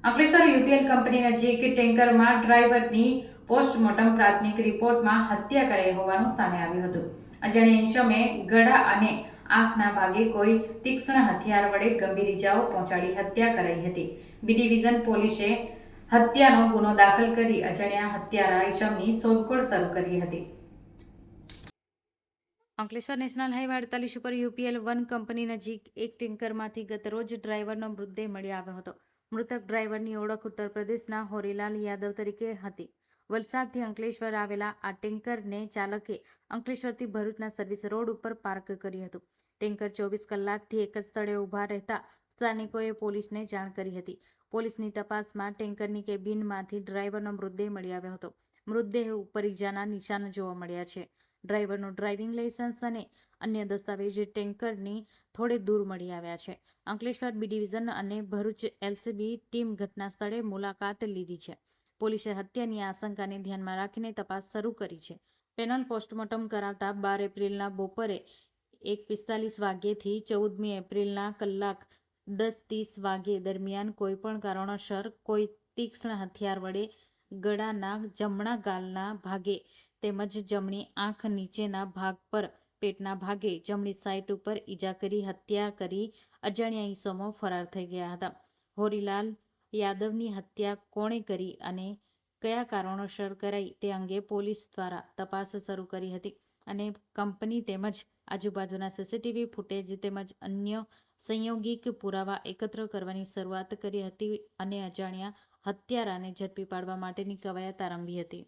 Ankleshwar UPL company નજીક ટેન્કરમાં ડ્રાઈવરની postmortem પ્રાથમિક રિપોર્ટમાં હત્યા કરાઈ હોવાનું સામે આવ્યું હતું. અજાણ્યા ઇસમે ગળા અને આંખના ભાગે કોઈ તીક્ષ્ણ હથિયાર વડે ગંભીર ઇજાઓ પહોંચાડી હત્યા કરાઈ હતી. બી ડિવિઝન પોલીસે હત્યાનો ગુનો દાખલ કરી અજાણ્યા હત્યારા ઇસમની શોધખોળ શરૂ કરી હતી. અંકલેશ્વર નેશનલ હાઈવે 48 ઉપર યુપીએલ 1 કંપની નજીક એક ટેન્કરમાંથી ગતરોજ ડ્રાઈવરનો મૃતદેહ મળી આવ્યો હતો. મૃતક ડ્રાઈવરની ઓળખ ઉત્તર પ્રદેશના હોરીલાલ યાદવ તરીકે હતી. વલસાડથી અંકલેશ્વર આવેલા આ ટેન્કરને ચાલકે અંકલેશ્વરથી ભરૂચના સર્વિસ રોડ ઉપર પાર્ક કર્યું હતું. ટેન્કર 24 કલાકથી એક જ સ્થળે ઊભા રહેતા સ્થાનિકોએ પોલીસને જાણ કરી હતી. પોલીસની તપાસમાં ટેન્કરની કેબિનમાંથી ડ્રાઈવરનો મૃતદેહ મળી આવ્યો હતો. મૃતદેહ ઉપર ઈજાના નિશાન જોવા મળ્યા છે. ડ્રાઈવરનું ડ્રાઇવિંગ લાયસન્સ અને અન્ય દસ્તાવેજ ટેન્કરની થોડે દૂર મળી આવ્યા છે. અંકલેશ્વર બી ડિવિઝન અને ભરૂચ એલસીબી ટીમ ઘટના સ્થળે મુલાકાત લીધી છે. પોલીસે હત્યાની આશંકાને ધ્યાનમાં રાખીને તપાસ શરૂ કરી છે. પેનલ પોસ્ટમોર્ટમ કરાવતા 12 એપ્રિલના બપોરે 1:45 વાગ્યેથી 14મી એપ્રિલના કલાક 10:30 વાગ્યે દરમિયાન કોઈપણ કારણોસર કોઈ તીક્ષ્ણ હથિયાર વડે ગળાના જમણા ગાલના ભાગે તેમજ જમણી આંખ નીચેના ભાગ પર પેટના ભાગે જમણી સાઇટ ઉપર ઈજા કરી હત્યા કરી અજાણ્યા ઈસમો ફરાર થઈ ગયા હતા. હોરીલાલ યાદવની હત્યા કોણે કરી અને કયા કારણોસર કરાઈ તે અંગે પોલીસ દ્વારા તપાસ શરૂ કરી હતી અને કંપની તેમજ આજુબાજુના સીસીટીવી ફૂટેજ તેમજ અન્ય સંયોગિક પુરાવા એકત્ર કરવાની શરૂઆત કરી હતી અને અજાણ્યા હત્યારાને ઝડપી પાડવા માટેની કવાયત આરંભી હતી.